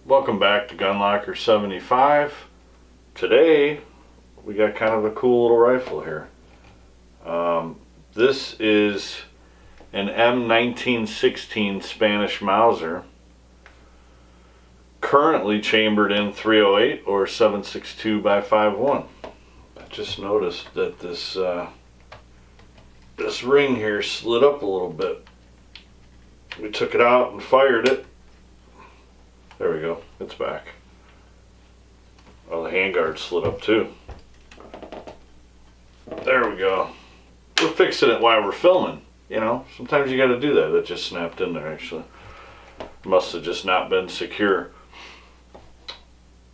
Welcome back to Gun Locker 75. Today we got kind of a cool little rifle here. This is an M1916 Spanish Mauser, currently chambered in 308 or 7.62 by 5.1. I just noticed that this ring here slid up a little bit. We took it out and fired it. There we go, it's back. Oh, the handguard slid up too. There we go. We're fixing it while we're filming. You know, sometimes you gotta do that. That just snapped in there actually. Must have just not been secure.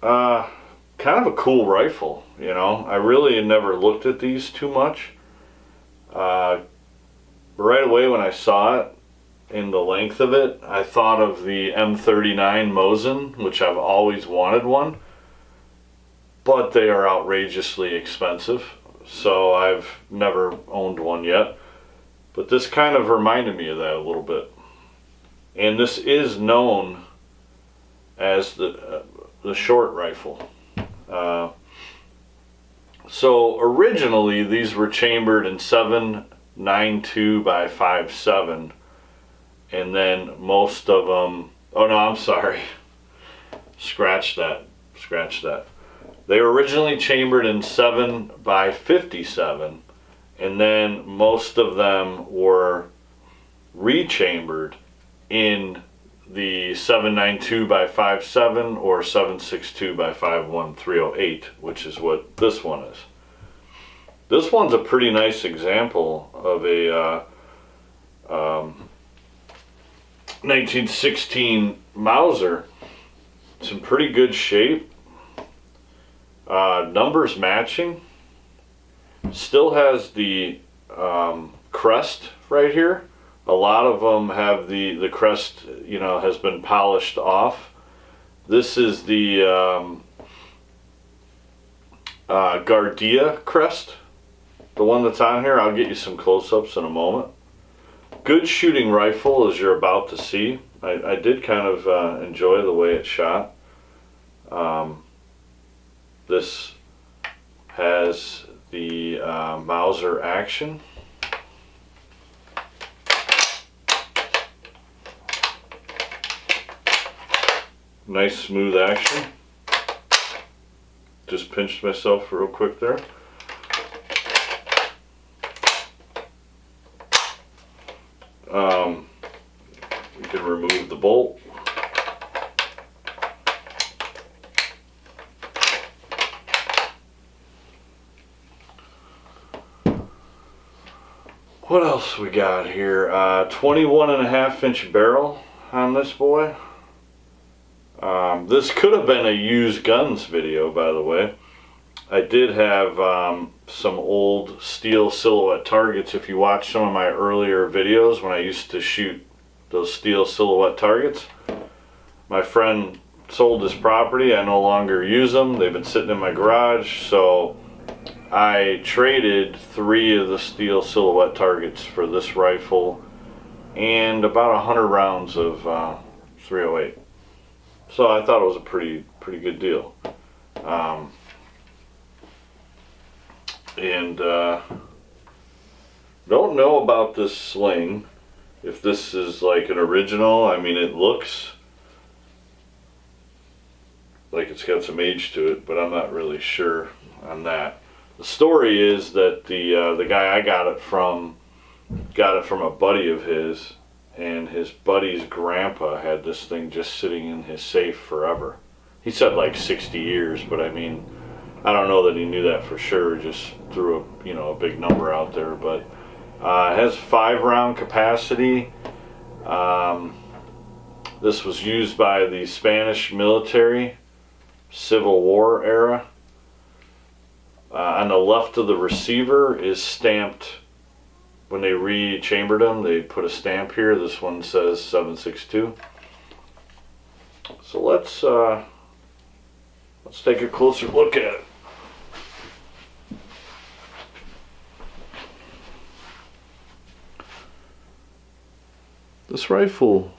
Kind of a cool rifle, you know. I really never looked at these too much. Right away when I saw it, in the length of it, I thought of the M1916 Mauser, which I've always wanted one, but they are outrageously expensive, so I've never owned one yet. But this kind of reminded me of that a little bit. And this is known as the short rifle. So originally these were chambered in 7.92 by 5.7. And then most of them, oh no, I'm sorry, scratch that. They were originally chambered in 7 by 57, and then most of them were rechambered in the 7.92 by 5.7 or 7.62 by 5.1 308, which is what this one is. This one's a pretty nice example of a 1916 Mauser. It's in pretty good shape. Numbers matching. Still has the crest right here. A lot of them have the crest, you know, has been polished off. This is the Guardia crest, the one that's on here. I'll get you some close-ups in a moment. Good shooting rifle, as you're about to see. I did kind of enjoy the way it shot. This has the Mauser action. Nice smooth action. Just pinched myself real quick there. You can remove the bolt. What else we got here? 21.5-inch barrel on this boy. This could have been a used guns video, by the way. I did have some old steel silhouette targets. If you watch some of my earlier videos when I used to shoot those steel silhouette targets, my friend sold his property. I no longer use them. They've been sitting in my garage, so I traded 3 of the steel silhouette targets for this rifle and about 100 rounds of 308. So I thought it was a pretty good deal. Don't know about this sling, if this is like an original. I mean, it looks like it's got some age to it, but I'm not really sure on that. The story is that the guy I got it from a buddy of his, and his buddy's grandpa had this thing just sitting in his safe forever. He said like 60 years, but I mean, I don't know that he knew that for sure, just threw a big number out there. But it has 5-round capacity. This was used by the Spanish military, Civil War era. On the left of the receiver is stamped. When they re-chambered them, they put a stamp here. This one says 7.62. So let's take a closer look at it. This rifle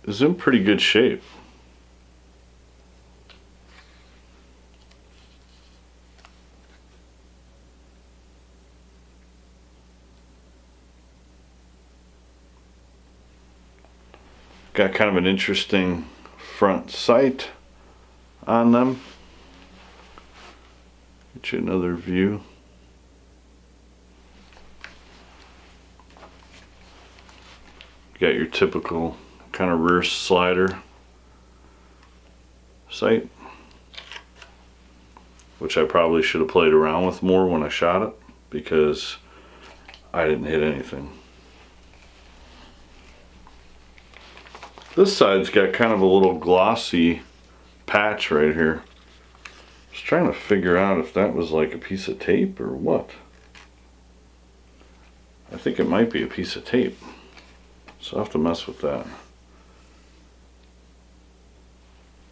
is in pretty good shape. got kind of an interesting front sight on them. Get you another view. Got your typical kind of rear slider sight, which I probably should have played around with more when I shot it because I didn't hit anything. This side's got kind of a little glossy patch right here. I was trying to figure out if that was like a piece of tape or what. I think it might be a piece of tape, so I'll have to mess with that.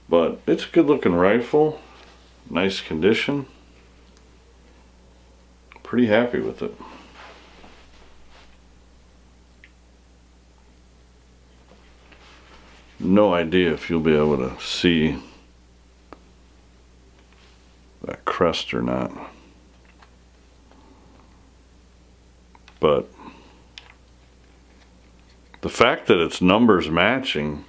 But it's a good looking rifle, nice condition. Pretty happy with it. No idea if you'll be able to see that crest or not, but the fact that it's numbers matching,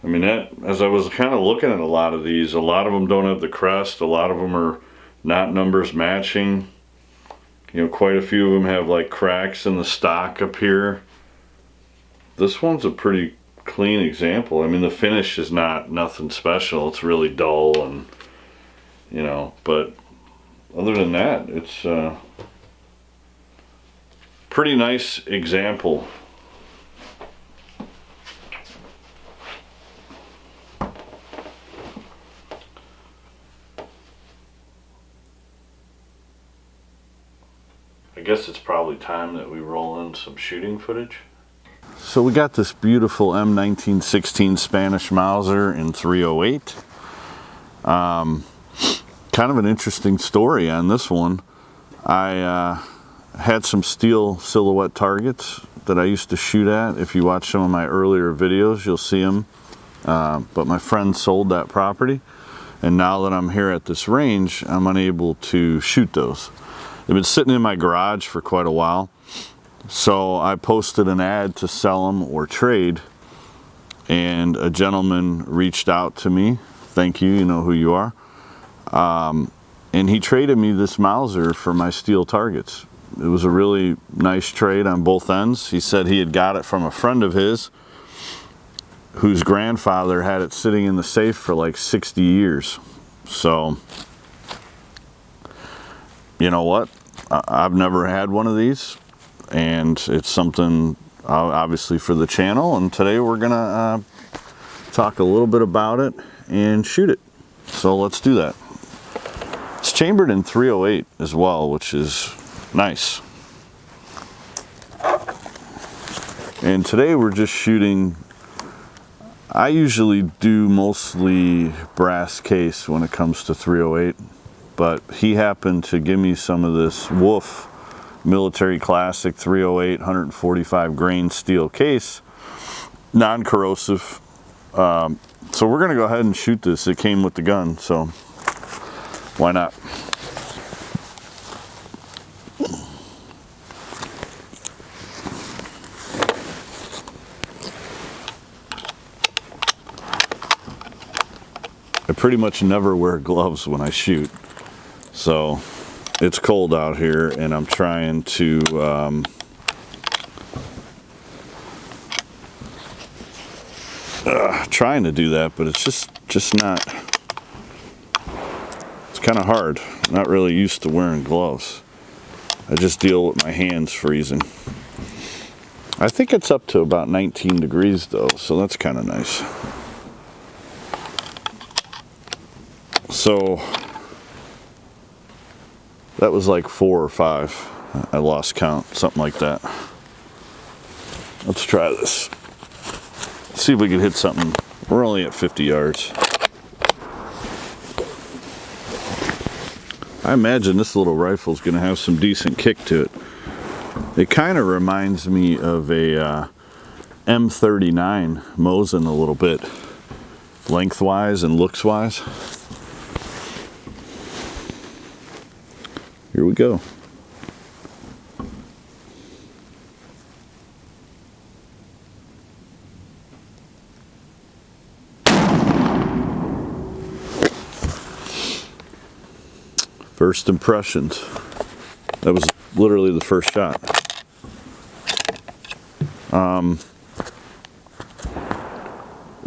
I mean, that, as I was kind of looking at a lot of these, a lot of them don't have the crest, a lot of them are not numbers matching. You know, quite a few of them have like cracks in the stock up here. This one's a pretty clean example. I mean, the finish is not nothing special. It's really dull, and you know, but other than that, it's a pretty nice example. I guess it's probably time that we roll in some shooting footage. So we got this beautiful M1916 Spanish Mauser in 308. Kind of an interesting story on this one. I had some steel silhouette targets that I used to shoot at. If you watch some of my earlier videos, you'll see them. But my friend sold that property, and now that I'm here at this range, I'm unable to shoot those. They've been sitting in my garage for quite a while. So I posted an ad to sell them or trade, and a gentleman reached out to me. Thank you, you know who you are. And he traded me this Mauser for my steel targets. It was a really nice trade on both ends. He said he had got it from a friend of his whose grandfather had it sitting in the safe for like 60 years. So, you know what? I've never had one of these, and it's something obviously for the channel, and today we're gonna talk a little bit about it and shoot it. So let's do that. It's chambered in 308 as well, which is nice. And today we're just shooting, I usually do mostly brass case when it comes to 308, but he happened to give me some of this Wolf Military Classic 308 145 grain steel case, non-corrosive. So we're gonna go ahead and shoot this. It came with the gun, so why not? I pretty much never wear gloves when I shoot, so it's cold out here, and I'm trying to do that, but it's just not. It's kind of hard. I'm not really used to wearing gloves. I just deal with my hands freezing. I think it's up to about 19 degrees though, so that's kind of nice. So that was like 4 or 5. I lost count, something like that. Let's try this. See if we can hit something. We're only at 50 yards. I imagine this little rifle is going to have some decent kick to it. It kind of reminds me of a M39 Mosin a little bit, lengthwise and looks-wise. Here we go. First impressions. That was literally the first shot.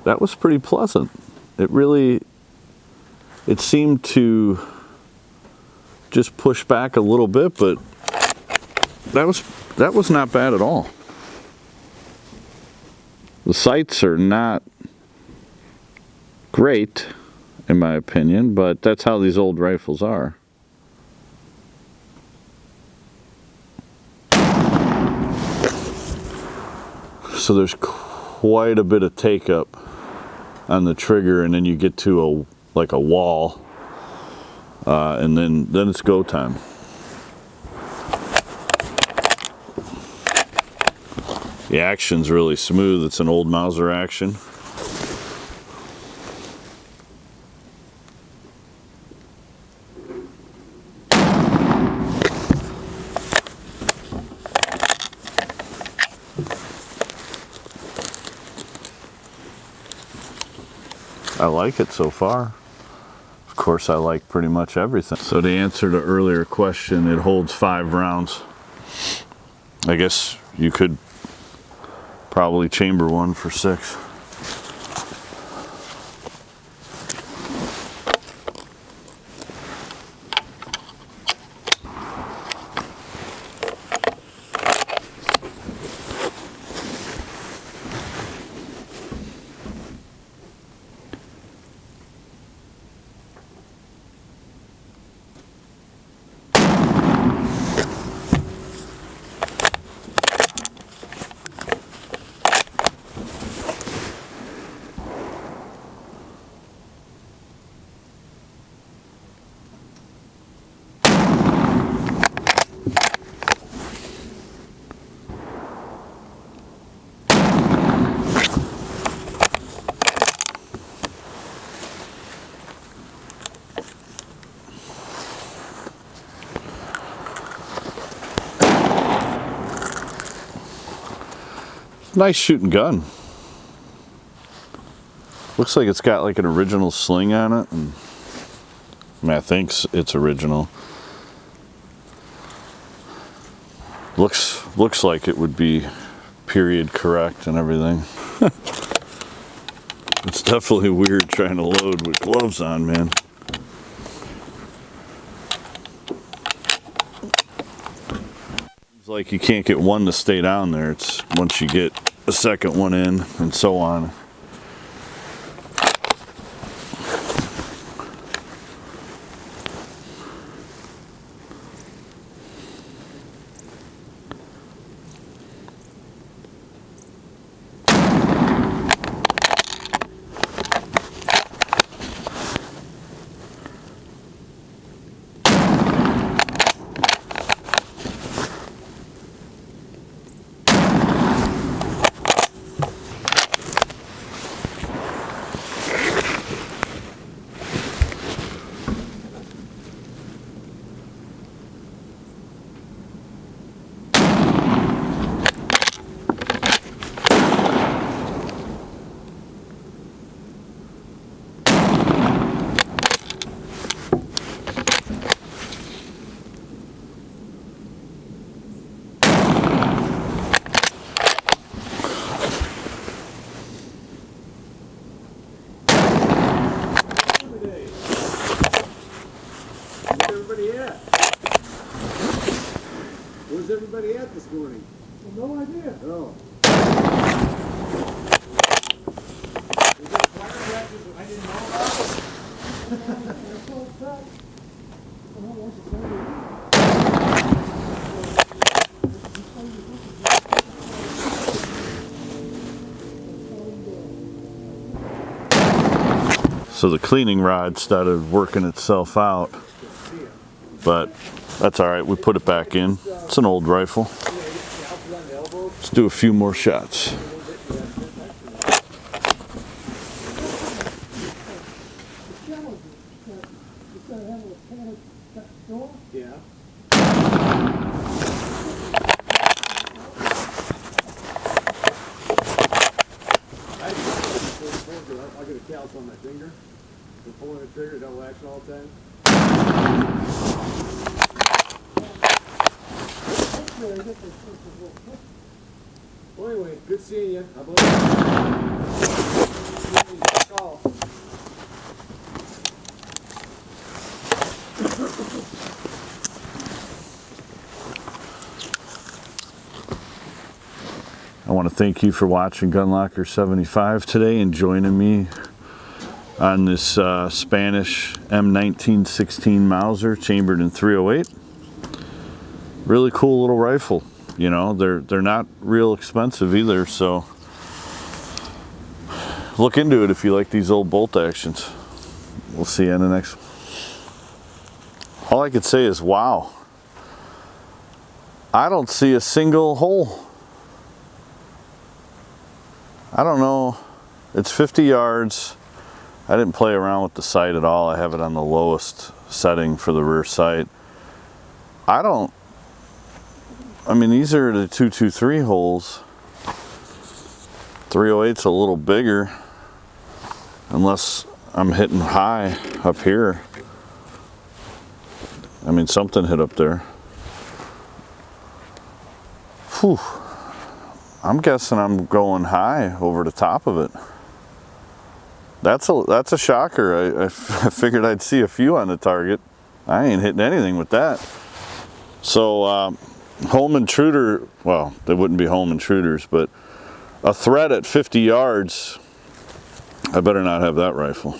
That was pretty pleasant. It seemed to just push back a little bit, but that was not bad at all. The sights are not great, in my opinion, but that's how these old rifles are. So there's quite a bit of take up on the trigger, and then you get to a wall, and then it's go time. The action's really smooth. It's an old Mauser action. I like it so far. Of course, I like pretty much everything. So to answer the earlier question, it holds 5 rounds. I guess you could probably chamber one for 6. Nice shooting gun. Looks like it's got like an original sling on it, and I mean, I think it's original. Looks like it would be period correct and everything. It's definitely weird trying to load with gloves on, man. It's like you can't get one to stay down there. It's once you get a second one in, and so on. Where's everybody at this morning? Well, no idea. Oh. Is there fire practice that I didn't know about? So the cleaning rod started working itself out, but that's all right. We put it back in. It's an old rifle. Let's do a few more shots. Yeah. I get a callus on my finger. We're pulling the trigger, double action all the time. Well, anyway, good seeing you. How about call? I want to thank you for watching Gunlocker 75 today and joining me on this Spanish M1916 Mauser chambered in .308. Really cool little rifle. You know, they're not real expensive either, so look into it if you like these old bolt actions. We'll see you in the next one. All I could say is wow. I don't see a single hole. I don't know. It's 50 yards. I didn't play around with the sight at all. I have it on the lowest setting for the rear sight. I mean, these are the 223 holes. 308's a little bigger, unless I'm hitting high up here. I mean, something hit up there. Whew. I'm guessing I'm going high over the top of it. That's a shocker. I figured I'd see a few on the target. I ain't hitting anything with that. So home intruder, well, they wouldn't be home intruders, but a threat at 50 yards, I better not have that rifle.